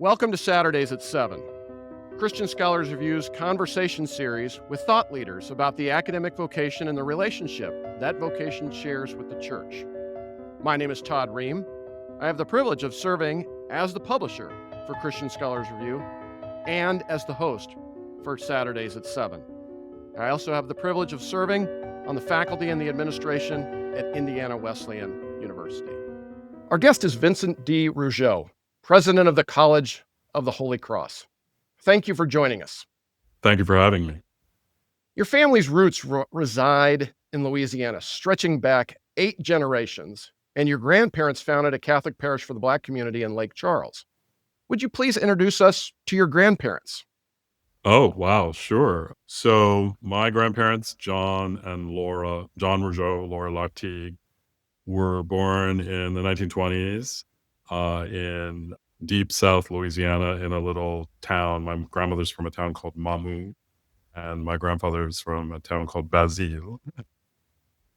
Welcome to Saturdays at 7, Christian Scholars Review's conversation series with thought leaders about the academic vocation and the relationship that vocation shares with the church. My name is Todd Ream. I have the privilege of serving as the publisher for Christian Scholars Review and as the host for Saturdays at 7. I also have the privilege of serving on the faculty and the administration at Indiana Wesleyan University. Our guest is Vicent D. Rougeau, president of the College of the Holy Cross. Thank you for joining us. Thank you for having me. Your family's roots reside in Louisiana, stretching back 8 generations, and your grandparents founded a Catholic parish for the Black community in Lake Charles. Would you please introduce us to your grandparents? Oh, wow, sure. So my grandparents, John Rougeau, Laura Latigue, were born in the 1920s in deep South Louisiana in a little town. My grandmother's from a town called Mamou, and my grandfather's from a town called Basile.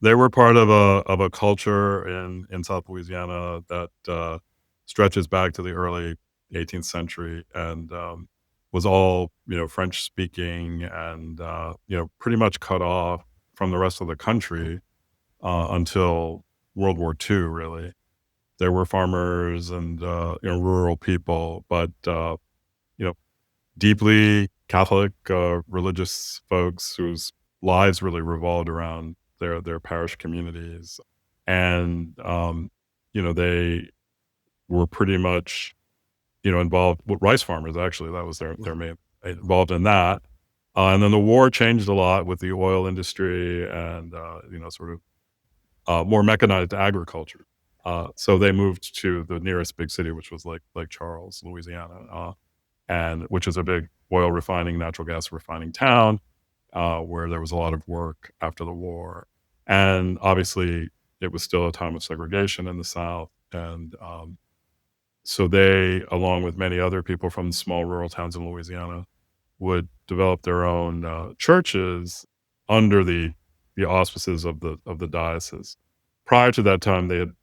They were part of a culture in South Louisiana that stretches back to the early 18th century and was all, French speaking and, pretty much cut off from the rest of the country until World War II, really. There were farmers and, rural people, but, deeply Catholic, religious folks whose lives really revolved around their parish communities. And, they were pretty much, involved with rice farmers, actually. That was their main, involved in that. And then the war changed a lot with the oil industry and, more mechanized agriculture. So they moved to the nearest big city, which was Lake Charles, Louisiana, and which is a big oil refining, natural gas refining town, where there was a lot of work after the war. And obviously, it was still a time of segregation in the South. And so they, along with many other people from small rural towns in Louisiana, would develop their own churches under the auspices of the diocese. Prior to that time, they had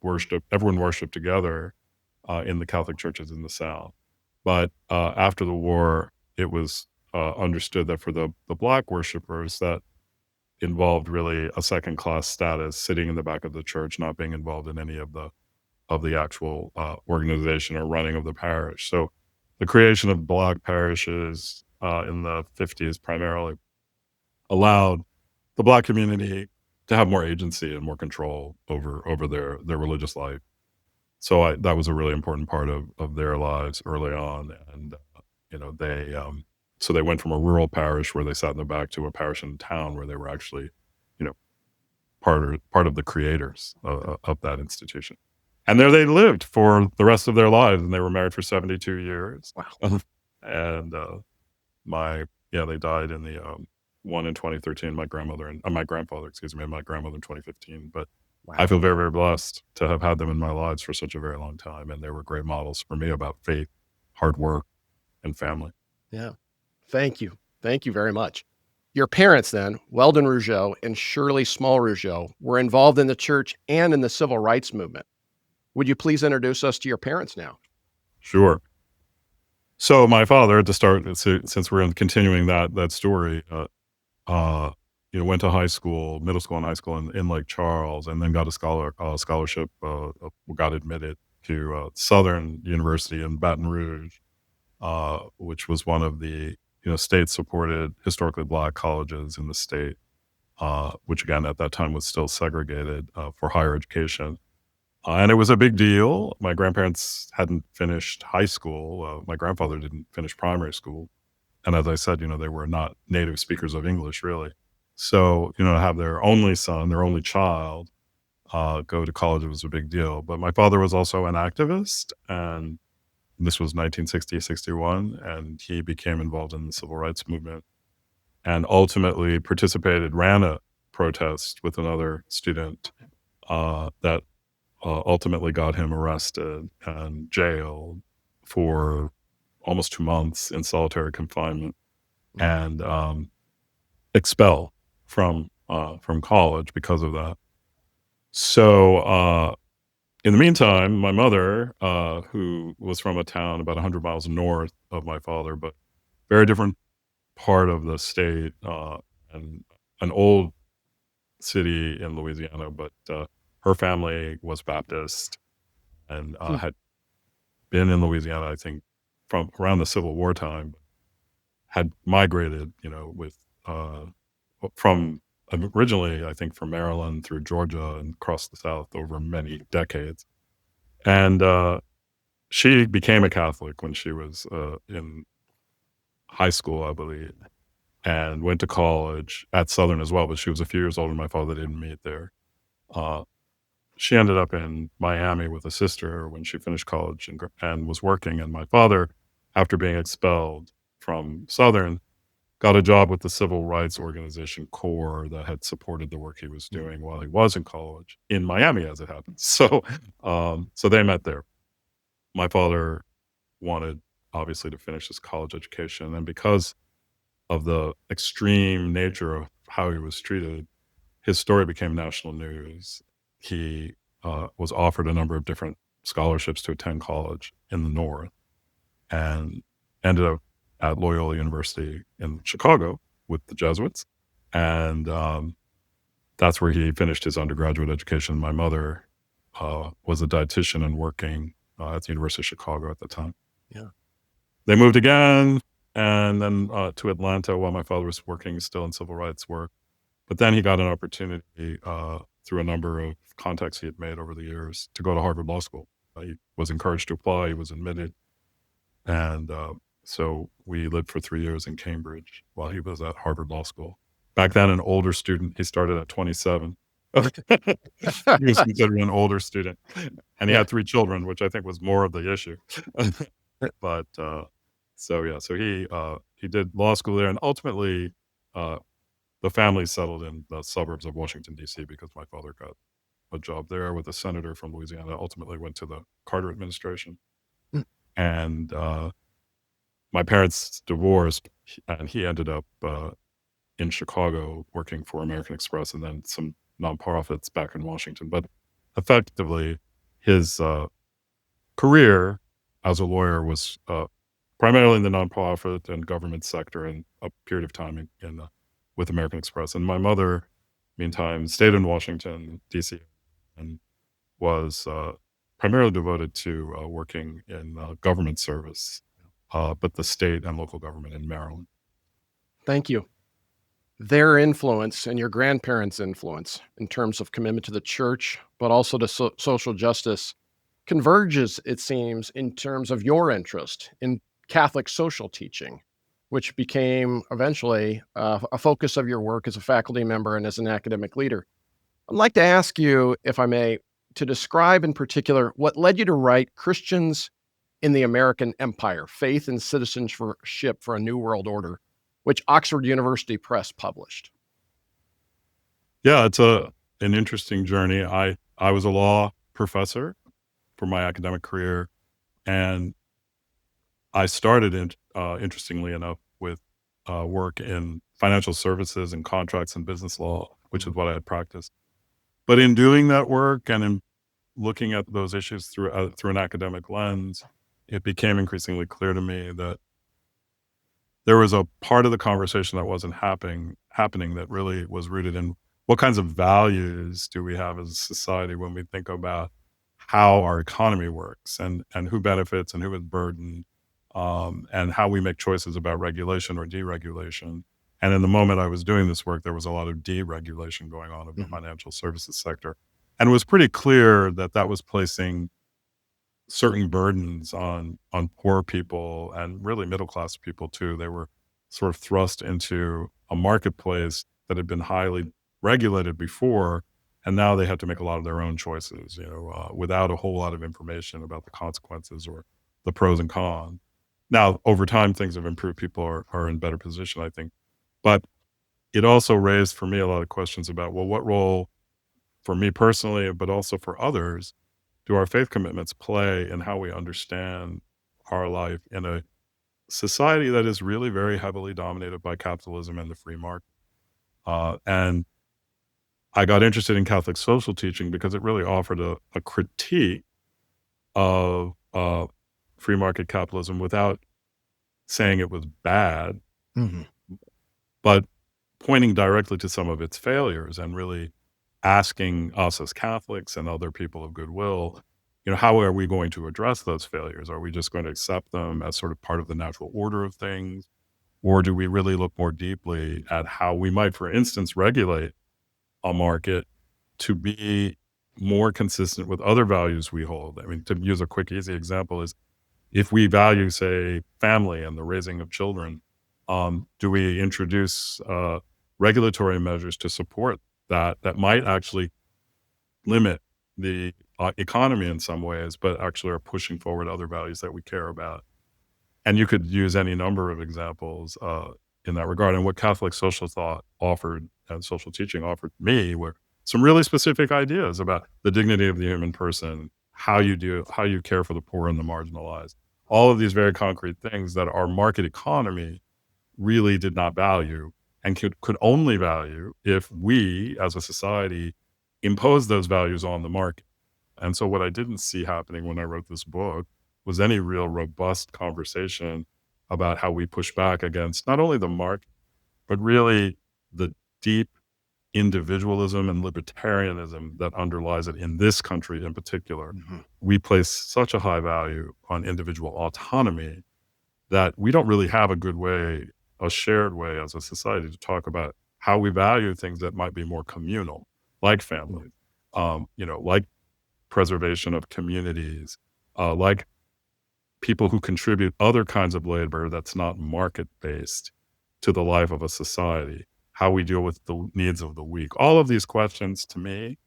everyone worshiped together in the Catholic churches in the South. But after the war, it was understood that for the Black worshipers, that involved really a second-class status, sitting in the back of the church, not being involved in any of the actual organization or running of the parish. So the creation of Black parishes in the 50s primarily allowed the Black community to have more agency and more control over their religious life. So that was a really important part of their lives early on. And, so they went from a rural parish where they sat in the back to a parish in town where they were actually, part of the creators of that institution. And there they lived for the rest of their lives, and they were married for 72 years. Wow. And they died in the one in 2013, my grandfather, and my grandmother in 2015. But wow. I feel very, very blessed to have had them in my lives for such a very long time. And they were great models for me about faith, hard work, and family. Yeah. Thank you. Thank you very much. Your parents then, Weldon Rougeau and Shirley Small Rougeau, were involved in the church and in the civil rights movement. Would you please introduce us to your parents now? Sure. So my father, to start, since we're continuing that story, went to high school, middle school and high school in Lake Charles, and then got a scholarship, got admitted to Southern University in Baton Rouge, which was one of the state-supported historically Black colleges in the state, which again at that time was still segregated for higher education. And it was a big deal. My grandparents hadn't finished high school. My grandfather didn't finish primary school. And as I said, they were not native speakers of English, really. So, to have their only son, their only child, go to college, it was a big deal. But my father was also an activist, and this was 1960-61, and he became involved in the civil rights movement and ultimately ran a protest with another student that ultimately got him arrested and jailed for almost 2 months in solitary confinement and expelled from college because of that. So In the meantime, my mother, who was from a town about 100 miles north of my father, but very different part of the state, and an old city in Louisiana, but her family was Baptist and Hmm. had been in Louisiana, I think, from around the Civil War time, had migrated, with from originally, I think, from Maryland through Georgia and across the South over many decades. And she became a Catholic when she was in high school, I believe, and went to college at Southern as well. But she was a few years older than my father. They didn't meet there. Uh, she ended up in Miami with a sister when she finished college and was working. And my father, after being expelled from Southern, got a job with the civil rights organization CORE that had supported the work he was doing while he was in college in Miami, as it happens. So they met there. My father wanted, obviously, to finish his college education, and because of the extreme nature of how he was treated, his story became national news. He was offered a number of different scholarships to attend college in the North and ended up at Loyola University in Chicago with the Jesuits. And that's where he finished his undergraduate education. My mother was a dietitian and working at the University of Chicago at the time. Yeah. They moved again and then to Atlanta while my father was working still in civil rights work. But then he got an opportunity through a number of contacts he had made over the years to go to Harvard Law School. He was encouraged to apply. He was admitted. And so we lived for 3 years in Cambridge while he was at Harvard Law School. Back then, an older student. He started at 27. He was considered an older student. And he Yeah. had 3 children, which I think was more of the issue. But so he did law school there. And ultimately, the family settled in the suburbs of Washington, D.C., because my father got a job there with a senator from Louisiana, ultimately went to the Carter administration. Mm. And my parents divorced, and he ended up in Chicago working for American Express and then some nonprofits back in Washington. But effectively, his career as a lawyer was primarily in the nonprofit and government sector and a period of time with American Express. And my mother, meantime, stayed in Washington, D.C., and was primarily devoted to working in government service, but the state and local government in Maryland. Thank you. Their influence and your grandparents' influence in terms of commitment to the church, but also to social justice, converges, it seems, in terms of your interest in Catholic social teaching, which became eventually a focus of your work as a faculty member and as an academic leader. I'd like to ask you, if I may, to describe in particular what led you to write Christians in the American Empire, Faith and Citizenship for a New World Order, which Oxford University Press published. Yeah, it's an interesting journey. I was a law professor for my academic career, and I started interestingly enough, with work in financial services and contracts and business law, which is what I had practiced. But in doing that work and in looking at those issues through an academic lens, it became increasingly clear to me that there was a part of the conversation that wasn't happening that really was rooted in what kinds of values do we have as a society when we think about how our economy works and who benefits and who is burdened, and how we make choices about regulation or deregulation. And in the moment I was doing this work, there was a lot of deregulation going on of the financial services sector. And it was pretty clear that that was placing certain burdens on poor people and really middle class people too. They were sort of thrust into a marketplace that had been highly regulated before, and now they had to make a lot of their own choices, without a whole lot of information about the consequences or the pros and cons. Now, over time, things have improved. People are in better position, I think. But it also raised for me a lot of questions about, well, what role for me personally, but also for others, do our faith commitments play in how we understand our life in a society that is really very heavily dominated by capitalism and the free market? And I got interested in Catholic social teaching because it really offered a critique of free market capitalism without saying it was bad, Mhm. but pointing directly to some of its failures and really asking us as Catholics and other people of goodwill, how are we going to address those failures? Are we just going to accept them as sort of part of the natural order of things? Or do we really look more deeply at how we might, for instance, regulate a market to be more consistent with other values we hold? I mean, to use a quick, easy example is if we value, say, family and the raising of children, do we introduce regulatory measures to support that might actually limit the economy in some ways, but actually are pushing forward other values that we care about? And you could use any number of examples in that regard. And what Catholic social thought offered and social teaching offered me were some really specific ideas about the dignity of the human person, how you care for the poor and the marginalized. All of these very concrete things that our market economy really did not value and could only value if we as a society impose those values on the market. And so what I didn't see happening when I wrote this book was any real robust conversation about how we push back against not only the market, but really the deep individualism and libertarianism that underlies it in this country in particular. Mhm. We place such a high value on individual autonomy that we don't really have a good way, a shared way as a society to talk about how we value things that might be more communal, like family, like preservation of communities, like people who contribute other kinds of labor that's not market based to the life of a society, how we deal with the needs of the weak. All of these questions to me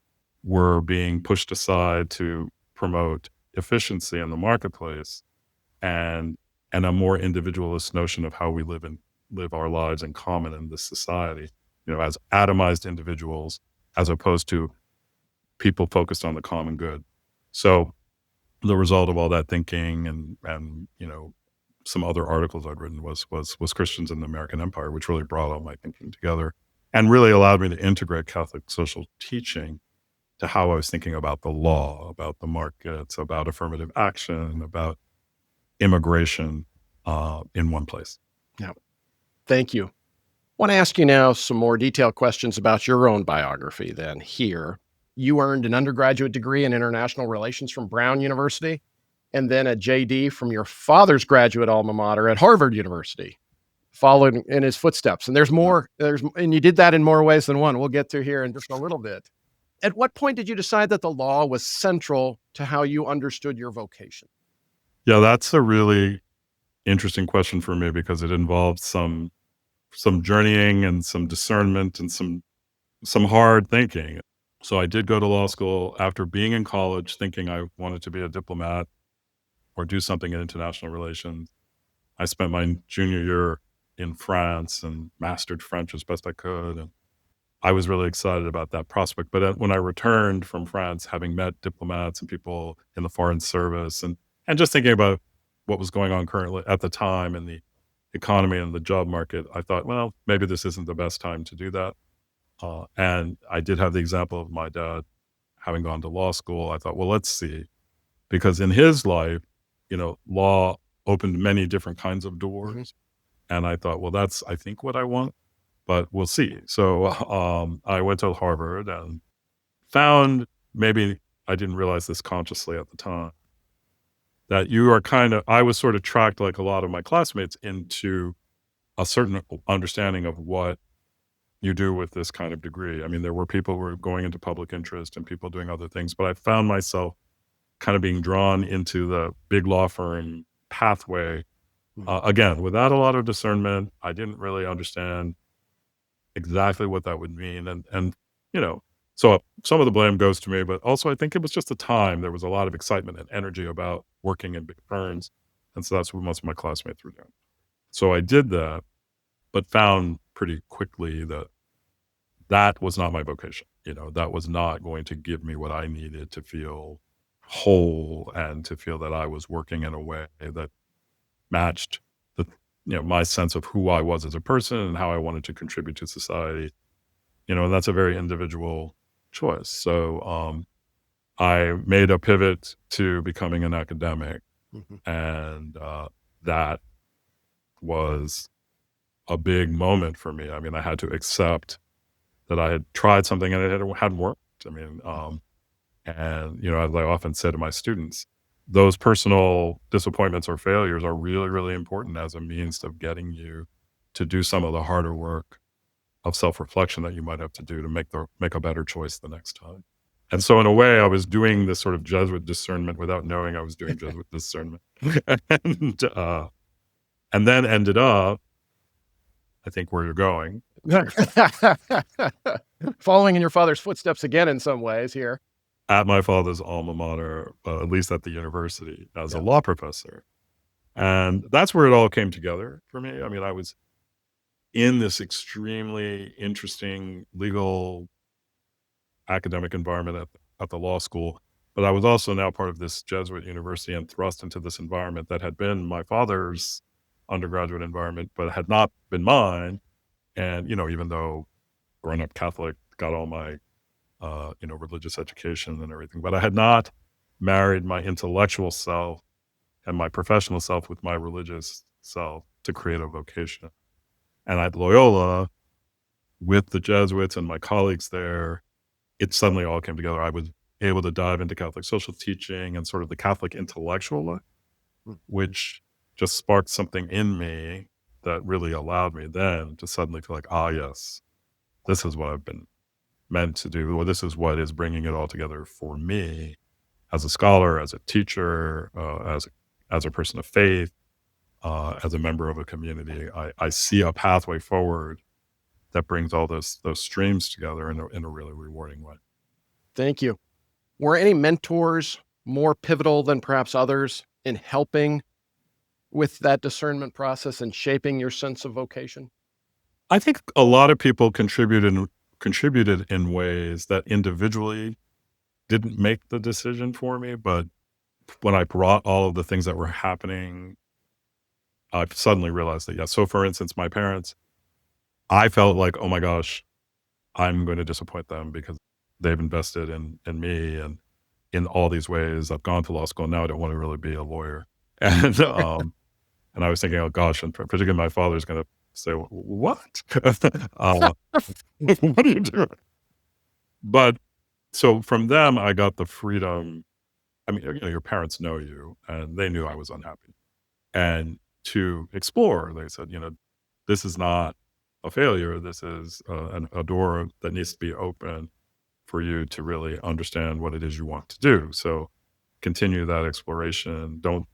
were being pushed aside to promote efficiency in the marketplace and a more individualist notion of how we live our lives in common in this society, as atomized individuals, as opposed to people focused on the common good. So the result of all that thinking and some other articles I'd written was Christians in the American Empire, which really brought all my thinking together and really allowed me to integrate Catholic social teaching to how I was thinking about the law, about the markets, about affirmative action, about immigration in one place. Yeah. Thank you. I want to ask you now some more detailed questions about your own biography then here. You earned an undergraduate degree in international relations from Brown University and then a JD from your father's graduate alma mater at Harvard University, followed in his footsteps. And and you did that in more ways than one. We'll get to here in just a little bit. At what point did you decide that the law was central to how you understood your vocation? Yeah, that's a really interesting question for me because it involves some journeying and some discernment and some hard thinking. So I did go to law school after being in college, thinking I wanted to be a diplomat or do something in international relations. I spent my junior year in France and mastered French as best I could. And I was really excited about that prospect. But when I returned from France, having met diplomats and people in the foreign service and just thinking about what was going on currently at the time in the economy and the job market, I thought, well, maybe this isn't the best time to do that. And I did have the example of my dad having gone to law school. I thought, well, let's see. Because in his life, law opened many different kinds of doors. Mm-hmm. And I thought, well, that's, I think, what I want, but we'll see. So I went to Harvard and found, maybe I didn't realize this consciously at the time, that I was sort of tracked like a lot of my classmates into a certain understanding of what you do with this kind of degree. I mean, there were people who were going into public interest and people doing other things, but I found myself kind of being drawn into the big law firm pathway. Again, without a lot of discernment, I didn't really understand exactly what that would mean. So some of the blame goes to me, but also I think it was just the time. There was a lot of excitement and energy about working in big firms. And so that's what most of my classmates were doing. So I did that, but found pretty quickly that that was not my vocation. That was not going to give me what I needed to feel whole and to feel that I was working in a way that matched my sense of who I was as a person and how I wanted to contribute to society. and that's a very individual choice. So I made a pivot to becoming an academic, Mhm. and that was a big moment for me. I mean, I had to accept that I had tried something and it hadn't worked. I mean, and as I often say to my students, those personal disappointments or failures are really, really important as a means of getting you to do some of the harder work of self-reflection that you might have to do to make a better choice the next time. And so in a way, I was doing this sort of Jesuit discernment without knowing I was doing Jesuit discernment. and and then ended up, I think where you're going, Following in your father's footsteps again in some ways here. at my father's alma mater, at least at the university, as a Yeah. law professor. And that's where it all came together for me. I mean, I was in this extremely interesting legal academic environment at the law school, but I was also now part of this Jesuit university and thrust into this environment that had been my father's undergraduate environment, but had not been mine. And, even though growing up Catholic, got all my, religious education and everything, but I had not married my intellectual self and my professional self with my religious self to create a vocation. And at Loyola, with the Jesuits and my colleagues there, it suddenly all came together. I was able to dive into Catholic social teaching and sort of the Catholic intellectual life, Mm. which just sparked something in me that really allowed me then to suddenly feel like, yes, this is what I've been meant to do, or this is what is bringing it all together for me as a scholar, as a teacher, as a person of faith, as a member of a community. I see a pathway forward that brings all those streams together in a really rewarding way. Thank you. Were any mentors more pivotal than perhaps others in helping with that discernment process and shaping your sense of vocation? I think a lot of people contributed in ways that individually didn't make the decision for me, but when I brought all of the things that were happening, I suddenly realized that, yeah. So for instance, my parents, I felt like, oh my gosh, I'm going to disappoint them because they've invested in me and in all these ways. I've gone to law school. Now I don't want to really be a lawyer. And I was thinking, oh gosh, and particularly my father's going to say, what? What are you doing? But so from them, I got the freedom. I mean, your parents know you, and they knew I was unhappy. And to explore, they said, this is not a failure. This is a door that needs to be open for you to really understand what it is you want to do. So continue that exploration. Don't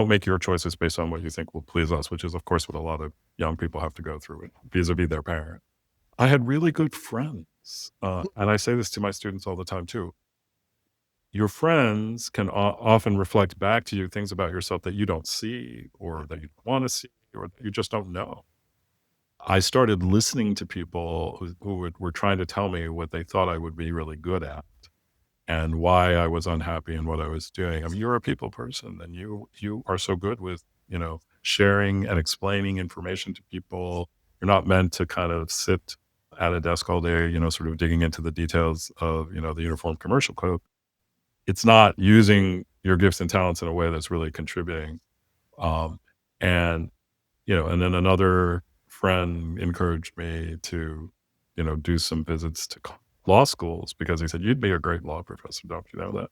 make your choices based on what you think will please us, which is, of course, what a lot of young people have to go through vis-a-vis their parent. I had really good friends, and I say this to my students all the time too. Your friends can often reflect back to you things about yourself that you don't see, or that you don't want to see, or that you just don't know. I started listening to people who were trying to tell me what they thought I would be really good at and why I was unhappy in what I was doing. I mean, you're a people person, and you are so good with sharing and explaining information to people. You're not meant to kind of sit at a desk all day, sort of digging into the details of the Uniform Commercial Code. It's not using your gifts and talents in a way that's really contributing. Um, and and then another friend encouraged me to do some visits to law schools because he said, you'd be a great law professor, don't you know that?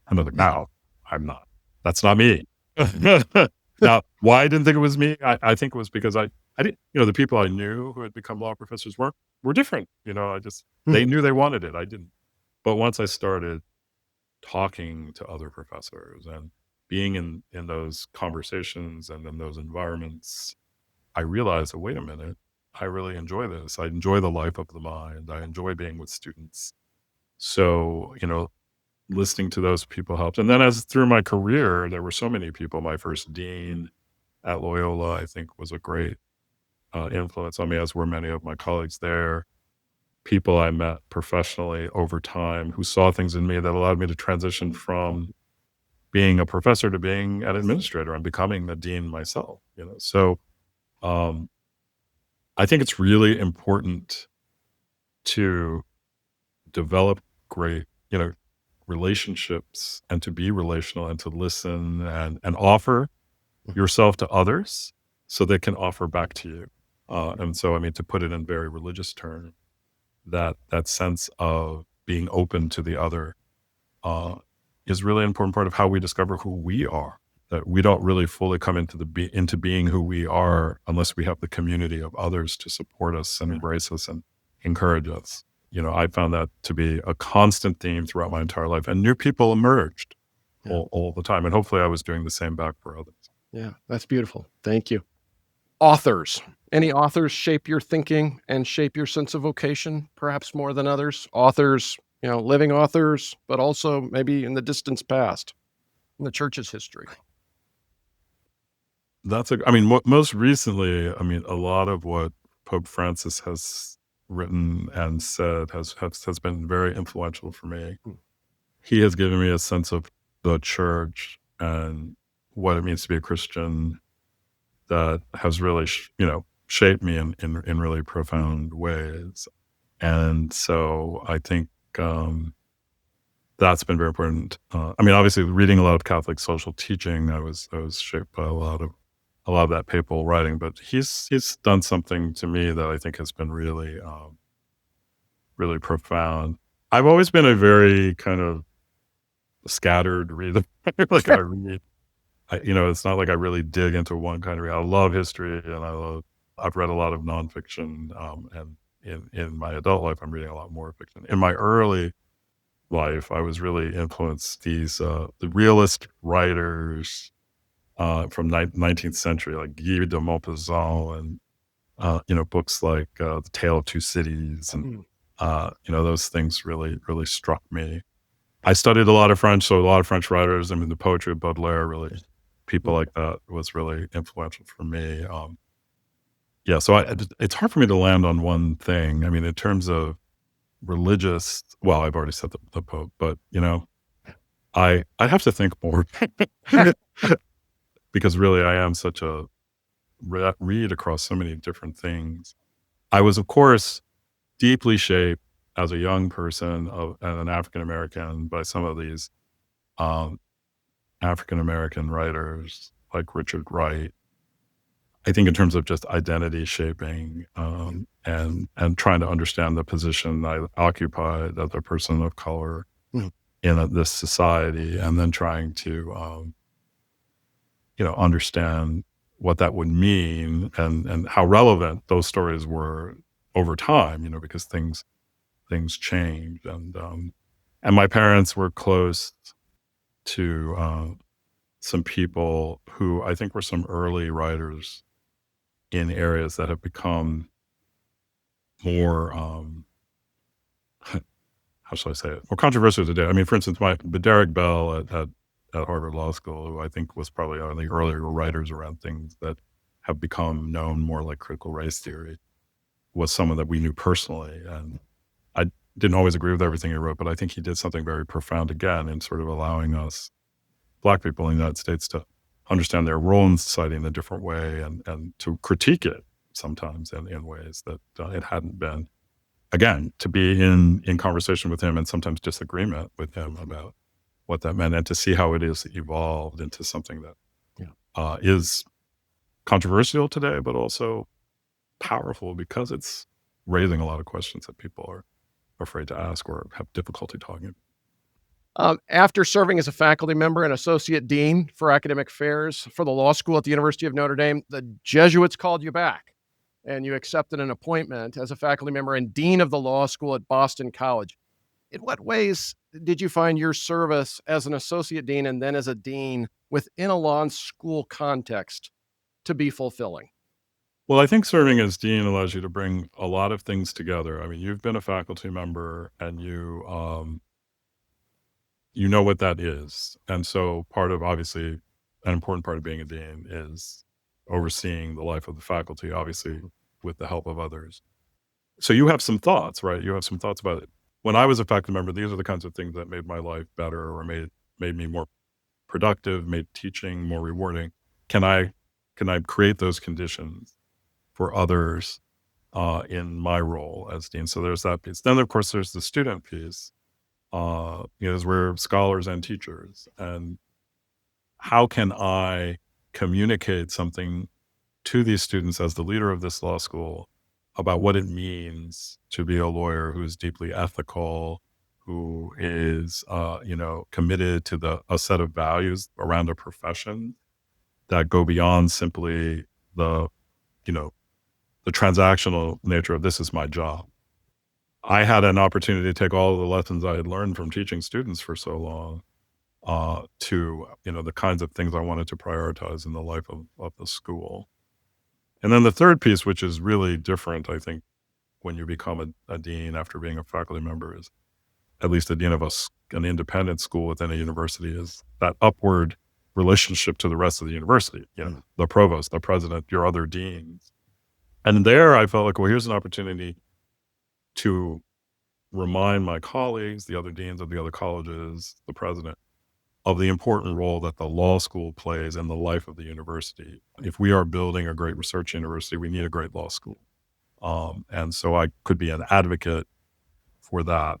And I was like, no, I'm not. That's not me. Now, why I didn't think it was me? I think it was because I didn't, the people I knew who had become law professors were different. They knew they wanted it. I didn't. But once I started talking to other professors and being in those conversations and in those environments, I realized, oh, wait a minute, I really enjoy this. I enjoy the life of the mind. I enjoy being with students. So, listening to those people helped. And then as through my career, there were so many people. My first dean at Loyola, I think, was a great influence on me, as were many of my colleagues there. People I met professionally over time who saw things in me that allowed me to transition from being a professor to being an administrator and becoming the dean myself. So um, I think it's really important to develop great, relationships and to be relational and to listen and offer yourself to others so they can offer back to you. And so, I mean, to put it in very religious terms, that sense of being open to the other is really an important part of how we discover who we are. That we don't really fully come into being who we are unless we have the community of others to support us and embrace us and encourage us. I found that to be a constant theme throughout my entire life, and new people emerged all the time. And hopefully I was doing the same back for others. Yeah, that's beautiful. Thank you. Authors. Any authors shape your thinking and shape your sense of vocation, perhaps more than others? Authors, living authors, but also maybe in the distant past, in the church's history. Most recently, a lot of what Pope Francis has written and said has been very influential for me. He has given me a sense of the church and what it means to be a Christian that has really, shaped me in really profound ways. And so I think that's been very important. Obviously, reading a lot of Catholic social teaching, I was shaped by a lot of that papal writing. But he's done something to me that I think has been really, really profound. I've always been a very kind of scattered reader. Like I read, it's not like I really dig into one kind of read. I love history, and I've read a lot of nonfiction, and in my adult life, I'm reading a lot more fiction. In my early life, I was really influenced the realist writers from 19th century, like Guy de Maupassant, and books like The Tale of Two Cities, and those things really, really struck me. I studied a lot of French, so a lot of French writers. The poetry of Baudelaire, really, people like that was really influential for me. So it's hard for me to land on one thing. In terms of religious, well, I've already said the Pope, but I'd have to think more because really I am such a read across so many different things. I was, of course, deeply shaped as a young person and an African American by some of these African American writers like Richard Wright. I think in terms of just identity shaping and trying to understand the position I occupied as a person of color in this society, and then trying to understand what that would mean and how relevant those stories were over time, because things changed. And my parents were close to some people who I think were some early writers in areas that have become more, how shall I say it, more controversial today. For instance, Derek Bell at Harvard Law School, who I think was probably one of the earlier writers around things that have become known more like critical race theory, was someone that we knew personally. And I didn't always agree with everything he wrote, but I think he did something very profound again in sort of allowing us Black people in the United States to understand their role in society in a different way and to critique it sometimes in ways that it hadn't been. Again, to be in conversation with him and sometimes disagreement with him about what that meant, and to see how it is evolved into something that is controversial today, but also powerful because it's raising a lot of questions that people are afraid to ask or have difficulty talking about. After serving as a faculty member and associate dean for academic affairs for the law school at the University of Notre Dame, the Jesuits called you back and you accepted an appointment as a faculty member and dean of the law school at Boston College. In what ways did you find your service as an associate dean and then as a dean within a law school context to be fulfilling? Well, I think serving as dean allows you to bring a lot of things together. You've been a faculty member and you know what that is. And so obviously, an important part of being a dean is overseeing the life of the faculty, obviously with the help of others. So you have some thoughts, right? You have some thoughts about it. When I was a faculty member, these are the kinds of things that made my life better or made me more productive, made teaching more rewarding. Can I create those conditions for others in my role as dean. So there's that piece. Then, of course, there's the student piece, is we're scholars and teachers. And how can I communicate something to these students as the leader of this law school about what it means to be a lawyer who is deeply ethical, who is, committed to a set of values around a profession that go beyond simply the, you know, the transactional nature of this is my job. I had an opportunity to take all of the lessons I had learned from teaching students for so long to, the kinds of things I wanted to prioritize in the life of the school. And then the third piece, which is really different, I think, when you become a dean after being a faculty member, is at least a dean of an independent school within a university, is that upward relationship to the rest of the university, the provost, the president, your other deans. And there I felt like, well, here's an opportunity to remind my colleagues, the other deans of the other colleges, the president, of the important role that the law school plays in the life of the university. If we are building a great research university, we need a great law school. And so I could be an advocate for that.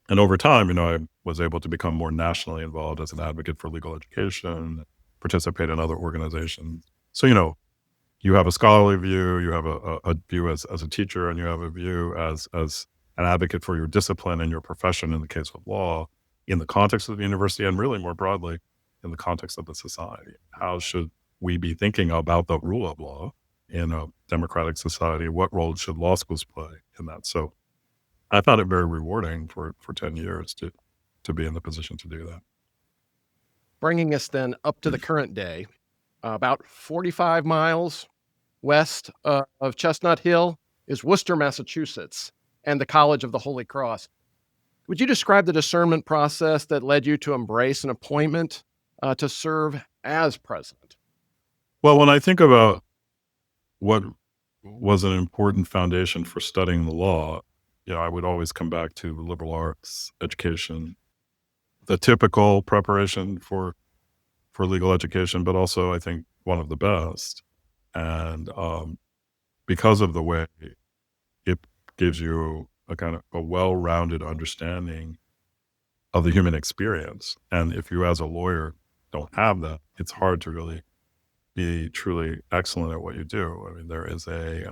And over time, I was able to become more nationally involved as an advocate for legal education, participate in other organizations. So, you have a scholarly view, you have a view as a teacher, and you have a view as an advocate for your discipline and your profession in the case of law, in the context of the university, and really more broadly in the context of the society. How should we be thinking about the rule of law in a democratic society? What role should law schools play in that? So I found it very rewarding for 10 years to be in the position to do that. Bringing us then up to the current day, about 45 miles west of Chestnut Hill is Worcester, Massachusetts, and the College of the Holy Cross. Would you describe the discernment process that led you to embrace an appointment to serve as president? Well, when I think about what was an important foundation for studying the law, I would always come back to liberal arts education, the typical preparation for legal education, but also I think one of the best. And because of the way it gives you a kind of a well-rounded understanding of the human experience. And if you as a lawyer don't have that, it's hard to really be truly excellent at what you do. I mean, there is a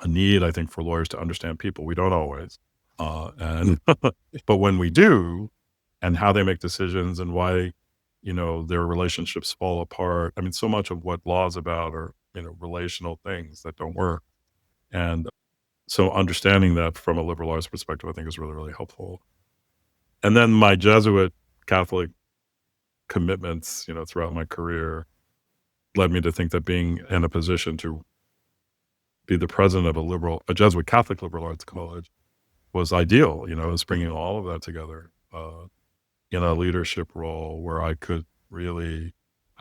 need, I think, for lawyers to understand people. We don't always. But when we do, and how they make decisions and why, their relationships fall apart. I mean, so much of what law is about are, relational things that don't work. And so understanding that from a liberal arts perspective, I think is really, really helpful. And then my Jesuit Catholic commitments, throughout my career led me to think that being in a position to be the president of a Jesuit Catholic liberal arts college was ideal, was bringing all of that together in a leadership role where I could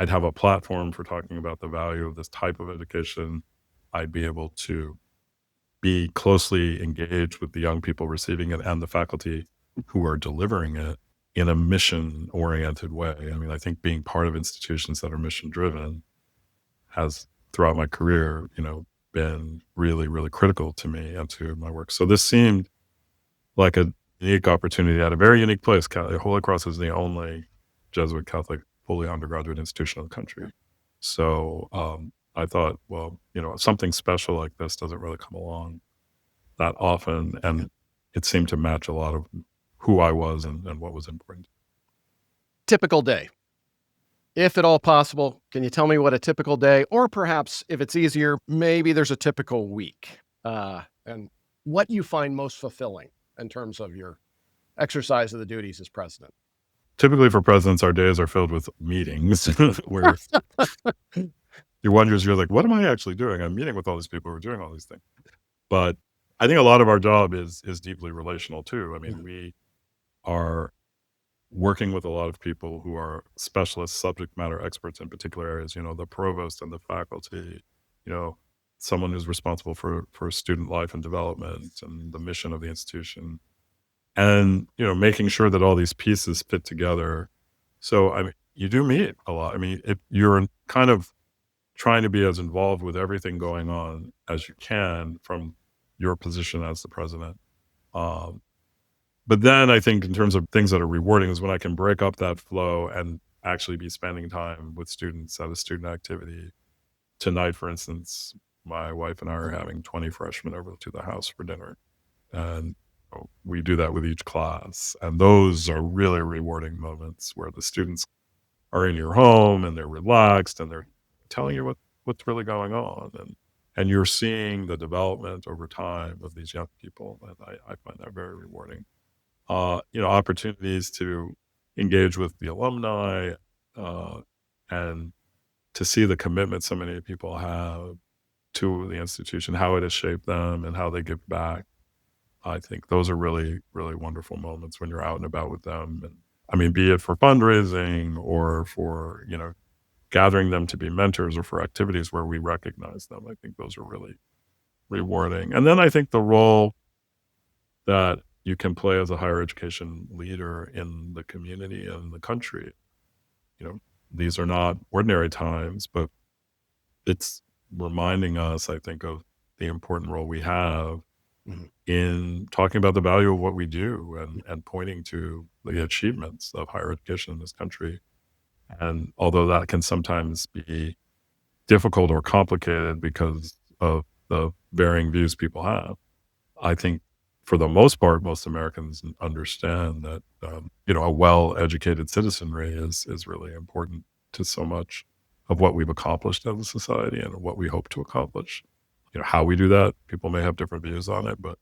I'd have a platform for talking about the value of this type of education. I'd be able to be closely engaged with the young people receiving it and the faculty who are delivering it in a mission-oriented way. I mean, I think being part of institutions that are mission-driven has, throughout my career, been really, really critical to me and to my work. So this seemed like a unique opportunity at a very unique place. Holy Cross is the only Jesuit Catholic fully undergraduate institution in the country. So I thought, well, something special like this doesn't really come along that often. And it seemed to match a lot of who I was and what was important. Typical day. If at all possible, can you tell me what a typical day, or perhaps if it's easier, maybe there's a typical week, and what you find most fulfilling in terms of your exercise of the duties as president? Typically for presidents, our days are filled with meetings where you're like, what am I actually doing? I'm meeting with all these people who are doing all these things. But I think a lot of our job is deeply relational too. I mean, we are working with a lot of people who are specialists, subject matter experts in particular areas, the provost and the faculty, someone who's responsible for student life and development and the mission of the institution. And, making sure that all these pieces fit together. So, I mean, you do meet a lot. I mean, if you're kind of trying to be as involved with everything going on as you can from your position as the president. Um, but then I think in terms of things that are rewarding is when I can break up that flow and actually be spending time with students at a student activity. Tonight, for instance, my wife and I are having 20 freshmen over to the house for dinner. And we do that with each class. And those are really rewarding moments where the students are in your home and they're relaxed and they're telling you what's really going on. And you're seeing the development over time of these young people. And I find that very rewarding. Opportunities to engage with the alumni and to see the commitment so many people have to the institution, how it has shaped them and how they give back. I think those are really, really wonderful moments when you're out and about with them. And I mean, be it for fundraising or for, gathering them to be mentors or for activities where we recognize them. I think those are really rewarding. And then I think the role that you can play as a higher education leader in the community and the country. These are not ordinary times, but it's reminding us, I think, of the important role we have in talking about the value of what we do and pointing to the achievements of higher education in this country. And although that can sometimes be difficult or complicated because of the varying views people have, I think for the most part, most Americans understand that, a well-educated citizenry is really important to so much of what we've accomplished as a society and what we hope to accomplish. How we do that, people may have different views on it, but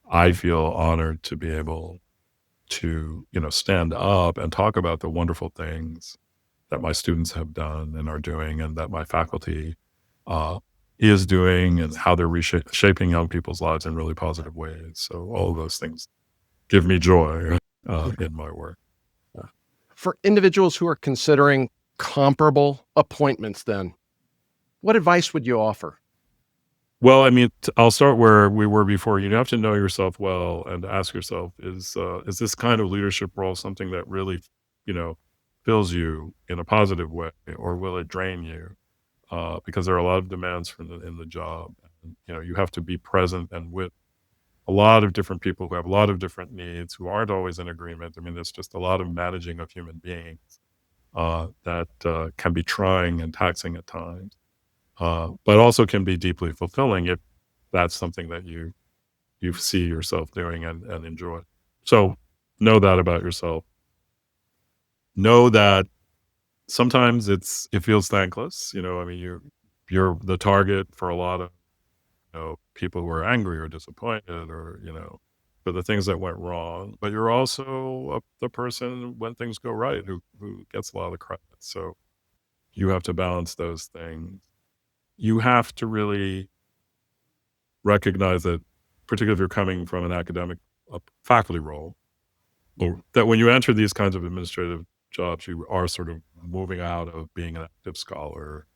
I feel honored to be able to, stand up and talk about the wonderful things that my students have done and are doing and that my faculty is doing and how they're reshaping young people's lives in really positive ways. So all of those things give me joy in my work. For individuals who are considering comparable appointments then, what advice would you offer? Well, I mean, I'll start where we were before. You have to know yourself well and ask yourself, is this kind of leadership role something that really, fills you in a positive way, or will it drain you? Because there are a lot of demands in the job. And, you have to be present and with a lot of different people who have a lot of different needs, who aren't always in agreement. I mean, there's just a lot of managing of human beings that can be trying and taxing at times. But also can be deeply fulfilling if that's something that you see yourself doing and enjoy. So know that about yourself. Know that sometimes it feels thankless. I mean, you're the target for a lot of people who are angry or disappointed or for the things that went wrong. But you're also the person when things go right who gets a lot of the credit. So you have to balance those things. You have to really recognize that, particularly if you're coming from an academic faculty role, that when you enter these kinds of administrative jobs, you are sort of moving out of being an active scholar.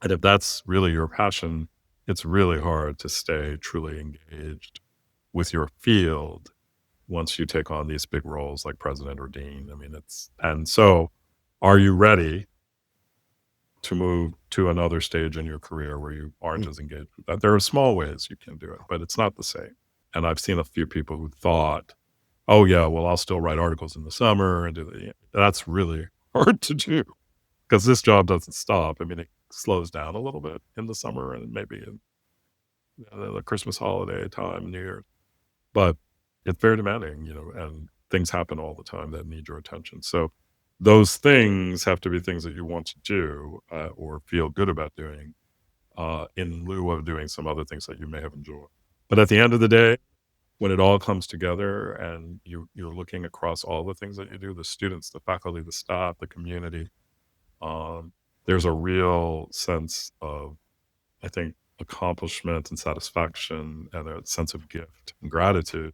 And if that's really your passion, it's really hard to stay truly engaged with your field once you take on these big roles like president or dean. I mean, and so are you ready to move to another stage in your career where you aren't as engaged with that? There are small ways you can do it, but it's not the same. And I've seen a few people who thought, oh yeah, well, I'll still write articles in the summer and that's really hard to do because this job doesn't stop. I mean, it slows down a little bit in the summer and maybe in the Christmas holiday time, New Year's, but it's very demanding, and things happen all the time that need your attention. So those things have to be things that you want to do or feel good about doing in lieu of doing some other things that you may have enjoyed. But at the end of the day, when it all comes together and you're looking across all the things that you do, the students, the faculty, the staff, the community, there's a real sense of, I think, accomplishment and satisfaction and a sense of gift and gratitude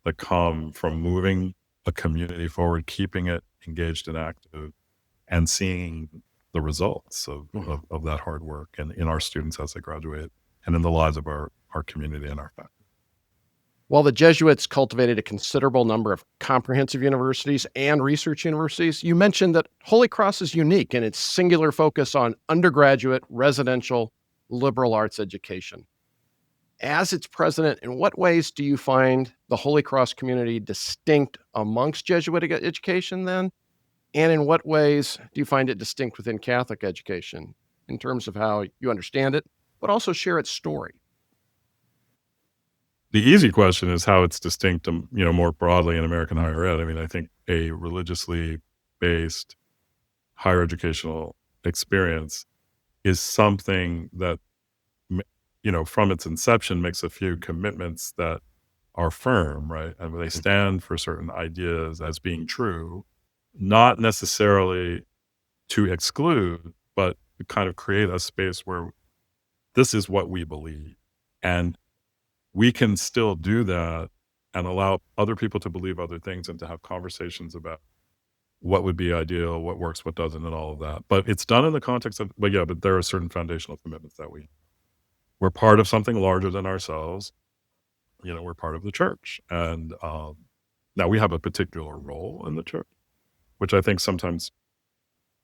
that come from moving a community forward, keeping it engaged and active, and seeing the results of that hard work and in our students as they graduate and in the lives of our community and our faculty. While the Jesuits cultivated a considerable number of comprehensive universities and research universities, you mentioned that Holy Cross is unique in its singular focus on undergraduate, residential, liberal arts education. As its president, in what ways do you find the Holy Cross community distinct amongst Jesuit education then? And in what ways do you find it distinct within Catholic education in terms of how you understand it, but also share its story? The easy question is how it's distinct, more broadly in American higher ed. I mean, I think a religiously based higher educational experience is something that, from its inception makes a few commitments that are firm, right? And they stand for certain ideas as being true, not necessarily to exclude, but to kind of create a space where this is what we believe. And we can still do that and allow other people to believe other things and to have conversations about what would be ideal, what works, what doesn't, and all of that. But it's done in the context of, but there are certain foundational commitments that we're part of something larger than ourselves. We're part of the church. And now we have a particular role in the church, which I think sometimes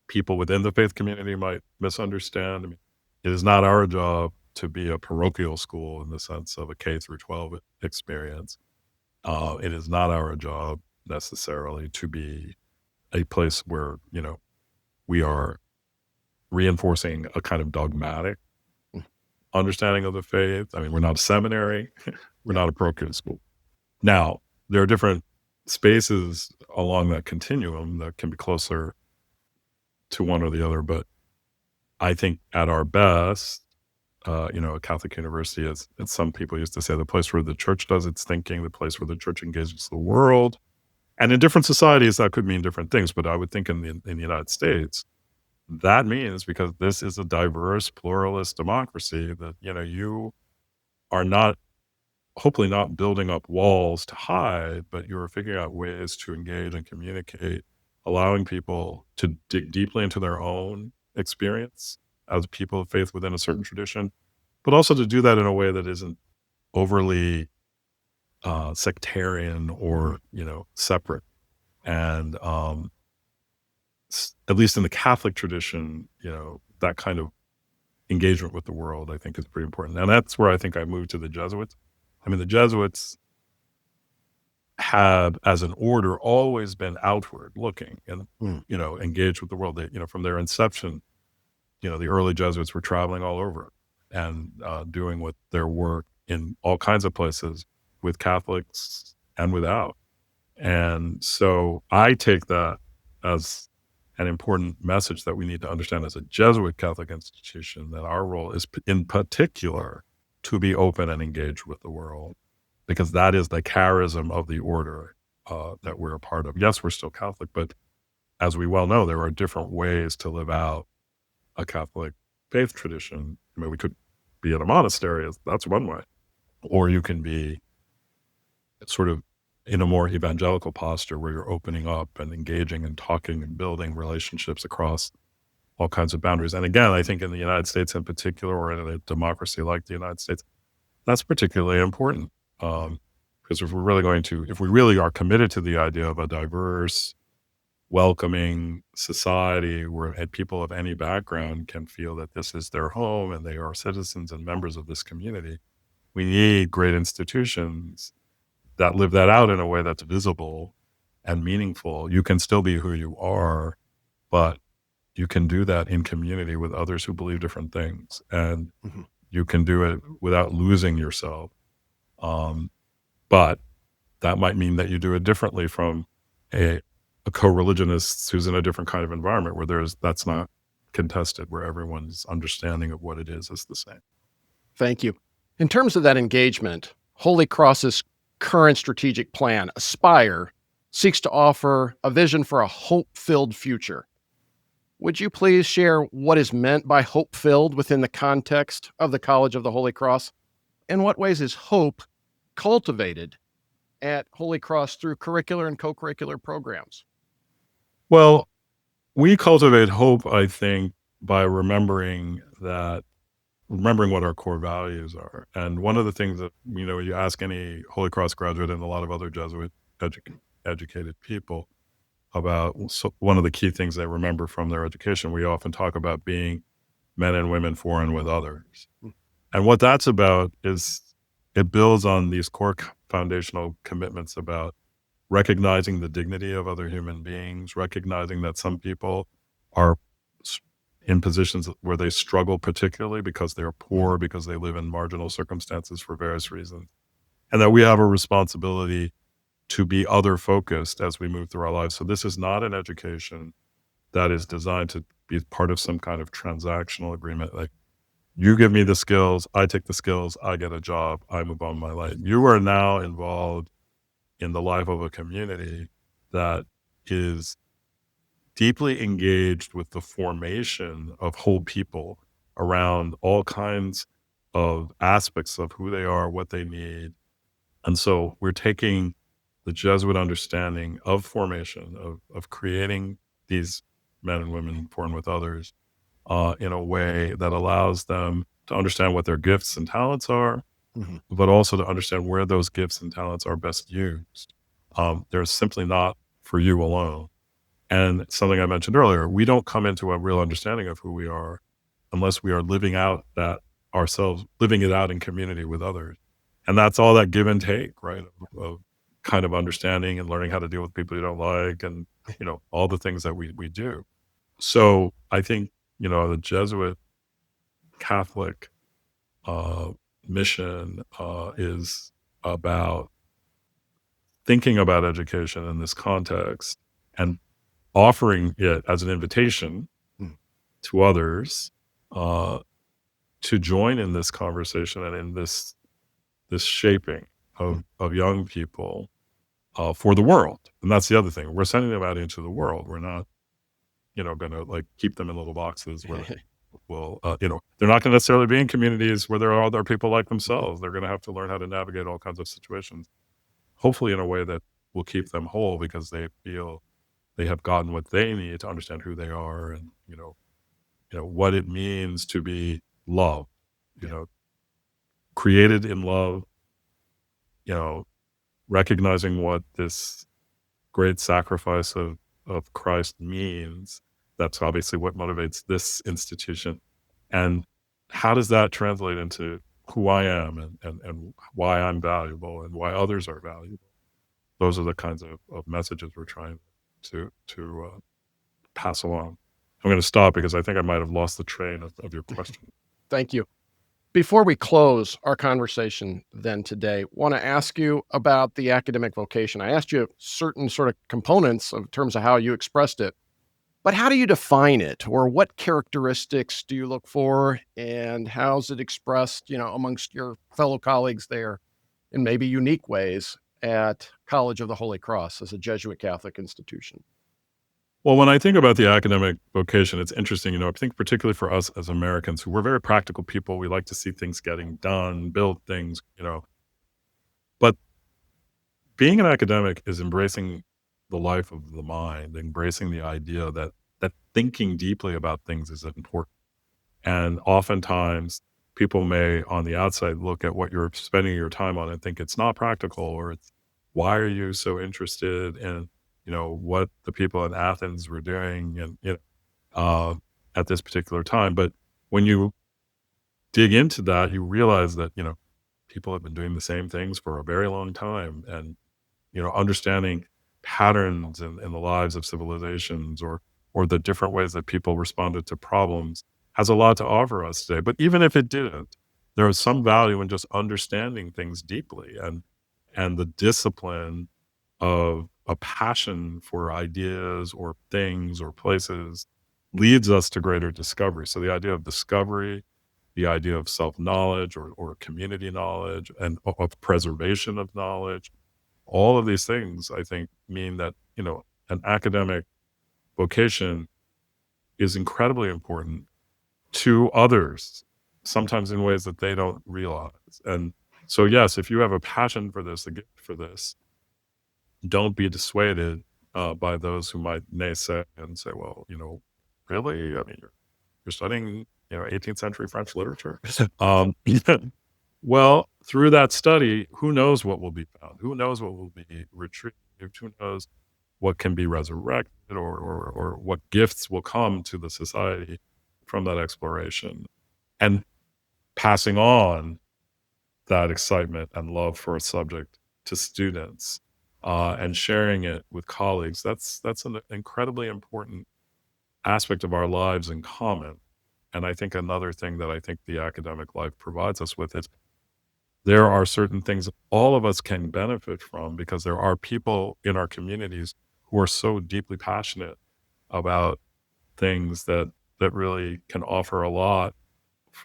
people within the faith community might misunderstand. I mean, it is not our job to be a parochial school in the sense of a K through 12 experience. It is not our job necessarily to be a place where, we are reinforcing a kind of dogmatic understanding of the faith. I mean, we're not a seminary. We're not a parochial school. Now, there are different spaces along that continuum that can be closer to one or the other, but I think at our best, a Catholic university is, as some people used to say, the place where the church does its thinking, the place where the church engages the world. And in different societies, that could mean different things. But I would think in the United States, that means, because this is a diverse, pluralist democracy, that, you are not, hopefully not building up walls to hide, but you're figuring out ways to engage and communicate, allowing people to dig deeply into their own experience as people of faith within a certain tradition, but also to do that in a way that isn't overly sectarian or, separate. And at least in the Catholic tradition, that kind of engagement with the world, I think, is pretty important. And that's where I think I moved to the Jesuits. I mean, the Jesuits have, as an order, always been outward looking and, engaged with the world. They, from their inception, the early Jesuits were traveling all over and doing with their work in all kinds of places with Catholics and without. And so I take that as an important message that we need to understand as a Jesuit Catholic institution, that our role is in particular to be open and engaged with the world, because that is the charism of the order that we're a part of. Yes, we're still Catholic, but as we well know, there are different ways to live out a Catholic faith tradition. I mean, we could be in a monastery, that's one way, or you can be sort of in a more evangelical posture where you're opening up and engaging and talking and building relationships across all kinds of boundaries. And again, I think in the United States in particular, or in a democracy like the United States, that's particularly important. Because if we really are committed to the idea of a diverse, welcoming society where people of any background can feel that this is their home and they are citizens and members of this community, we need great institutions that live that out in a way that's visible and meaningful. You can still be who you are, but you can do that in community with others who believe different things, and you can do it without losing yourself. But that might mean that you do it differently from a co-religionist who's in a different kind of environment where that's not contested, where everyone's understanding of what it is the same. Thank you. In terms of that engagement, Holy Cross's current strategic plan, Aspire, seeks to offer a vision for a hope-filled future. Would you please share what is meant by hope-filled within the context of the College of the Holy Cross? In what ways is hope cultivated at Holy Cross through curricular and co-curricular programs? Well, we cultivate hope, I think, by remembering that remembering what our core values are. And one of the things that, you ask any Holy Cross graduate and a lot of other Jesuit educated people about, so one of the key things they remember from their education, we often talk about being men and women for and with others. And what that's about is it builds on these core foundational commitments about recognizing the dignity of other human beings, recognizing that some people are in positions where they struggle, particularly because they're poor, because they live in marginal circumstances for various reasons, and that we have a responsibility to be other focused as we move through our lives. So this is not an education that is designed to be part of some kind of transactional agreement. Like, you give me the skills, I take the skills, I get a job, I move on my life. You are now involved in the life of a community that is deeply engaged with the formation of whole people around all kinds of aspects of who they are, what they need. And so we're taking the Jesuit understanding of formation, of creating these men and women born with others in a way that allows them to understand what their gifts and talents are, but also to understand where those gifts and talents are best used. They're simply not for you alone. And something I mentioned earlier, we don't come into a real understanding of who we are unless we are living out that ourselves, living it out in community with others. And that's all that give and take, right? Of kind of understanding and learning how to deal with people you don't like, and, all the things that we do. So I think, the Jesuit Catholic mission is about thinking about education in this context and offering it as an invitation to others to join in this conversation and in this shaping of young people for the world. And that's the other thing. We're sending them out into the world. We're not, going to like keep them in little boxes where they're not going to necessarily be in communities where there are other people like themselves. They're going to have to learn how to navigate all kinds of situations, hopefully in a way that will keep them whole because they feel they have gotten what they need to understand who they are and, what it means to be loved, created in love, recognizing what this great sacrifice of Christ means. That's obviously what motivates this institution. And how does that translate into who I am and why I'm valuable and why others are valuable? Those are the kinds of messages we're trying to pass along. I'm going to stop because I think I might have lost the train of your question. Thank you. Before we close our conversation then today, want to ask you about the academic vocation. I asked you certain sort of components in terms of how you expressed it, but how do you define it, or what characteristics do you look for, and how's it expressed, amongst your fellow colleagues there in maybe unique ways at College of the Holy Cross as a Jesuit Catholic institution? Well, when I think about the academic vocation, it's interesting. I think particularly for us as Americans, who we're very practical people, we like to see things getting done, build things, But being an academic is embracing the life of the mind, embracing the idea that thinking deeply about things is important. And oftentimes, people may, on the outside, look at what you're spending your time on and think it's not practical, or it's why are you so interested in what the people in Athens were doing and at this particular time. But when you dig into that, you realize that people have been doing the same things for a very long time, and understanding patterns in the lives of civilizations or the different ways that people responded to problems has a lot to offer us today. But even if it didn't, there is some value in just understanding things deeply, and the discipline of a passion for ideas or things or places leads us to greater discovery. So the idea of discovery, the idea of self-knowledge or community knowledge, and of preservation of knowledge, all of these things, I think, mean that, an academic vocation is incredibly important to others, sometimes in ways that they don't realize. And so, yes, if you have a passion for this, a gift for this, don't be dissuaded by those who might naysay and say, well, really? I mean, you're studying 18th century French literature. um, well, through that study, who knows what will be found? Who knows what will be retrieved? Who knows what can be resurrected, or what gifts will come to the society from that exploration? And passing on that excitement and love for a subject to students, and sharing it with colleagues, that's an incredibly important aspect of our lives in common. And I think another thing that I think the academic life provides us with is there are certain things all of us can benefit from, because there are people in our communities who are so deeply passionate about things that really can offer a lot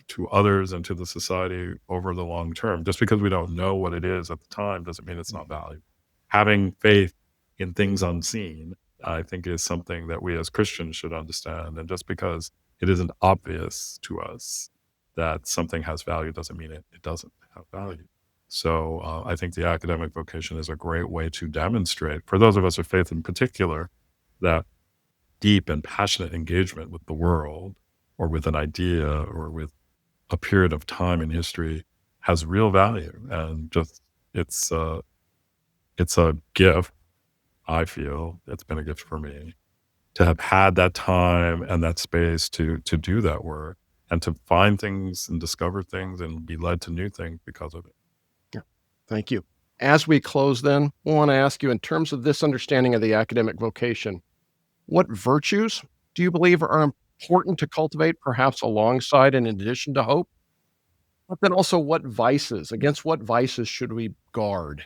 to others and to the society over the long term. Just because we don't know what it is at the time doesn't mean it's not valuable. Having faith in things unseen, I think, is something that we as Christians should understand. And just because it isn't obvious to us that something has value doesn't mean it doesn't have value. So I think the academic vocation is a great way to demonstrate, for those of us of faith in particular, that deep and passionate engagement with the world, or with an idea, or with a period of time in history has real value. And just it's a gift. I feel it's been a gift for me to have had that time and that space to do that work, and to find things and discover things and be led to new things because of it. Yeah. Thank you. As we close then, I want to ask you, in terms of this understanding of the academic vocation, what virtues do you believe are important to cultivate, perhaps alongside and in addition to hope? But then also, against what vices should we guard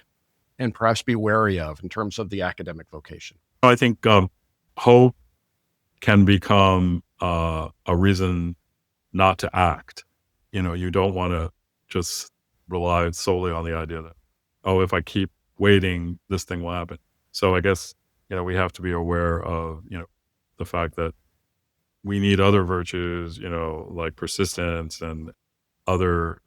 and perhaps be wary of in terms of the academic vocation? I think hope can become a reason not to act. You don't want to just rely solely on the idea that, oh, if I keep waiting, this thing will happen. So I guess, we have to be aware of, the fact that we need other virtues, like persistence and other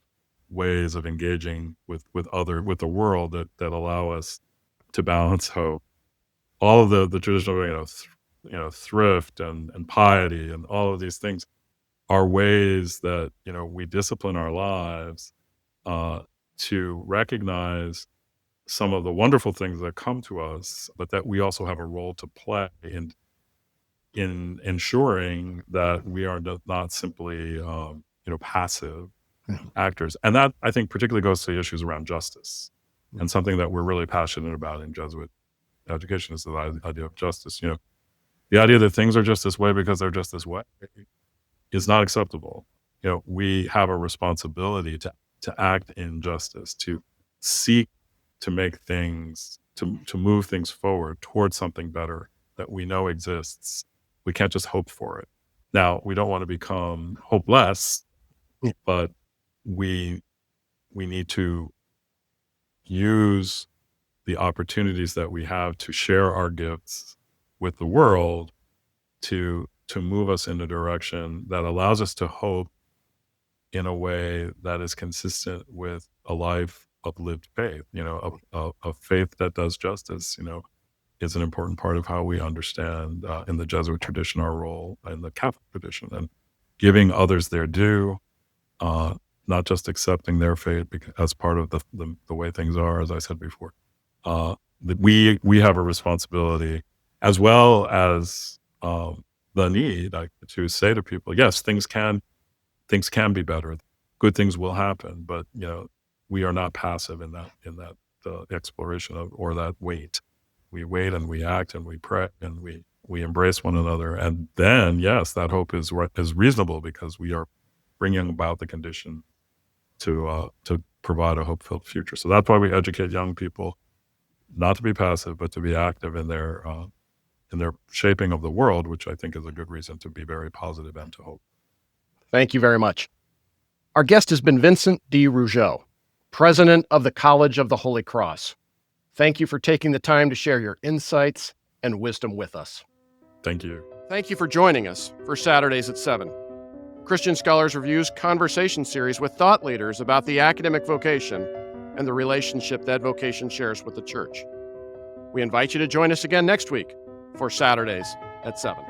ways of engaging with the world that allow us to balance hope. All of the traditional, thrift and piety and all of these things are ways that, we discipline our lives to recognize some of the wonderful things that come to us, but that we also have a role to play in ensuring that we are not simply, passive actors. And that, I think, particularly goes to issues around justice. And something that we're really passionate about in Jesuit education is the idea of justice. The idea that things are just this way because they're just this way is not acceptable. We have a responsibility to act in justice, to seek to make things, to move things forward towards something better that we know exists. We can't just hope for it. Now, we don't want to become hopeless, but we need to use the opportunities that we have to share our gifts with the world to move us in a direction that allows us to hope in a way that is consistent with a life of lived faith. A faith that does justice, is an important part of how we understand in the Jesuit tradition our role in the Catholic tradition, and giving others their due, not just accepting their fate as part of the way things are. As I said before, we have a responsibility, as well as the need, to say to people, yes, things can be better. Good things will happen, but we are not passive in that exploration of, or that wait. We wait and we act and we pray and we embrace one another. And then, yes, that hope is reasonable, because we are bringing about the condition to provide a hope-filled future. So that's why we educate young people not to be passive, but to be active in their shaping of the world, which I think is a good reason to be very positive and to hope. Thank you very much. Our guest has been Vicent D. Rougeau, president of the College of the Holy Cross. Thank you for taking the time to share your insights and wisdom with us. Thank you. Thank you for joining us for Saturdays at 7. Christian Scholars Review's conversation series with thought leaders about the academic vocation and the relationship that vocation shares with the church. We invite you to join us again next week for Saturdays at 7.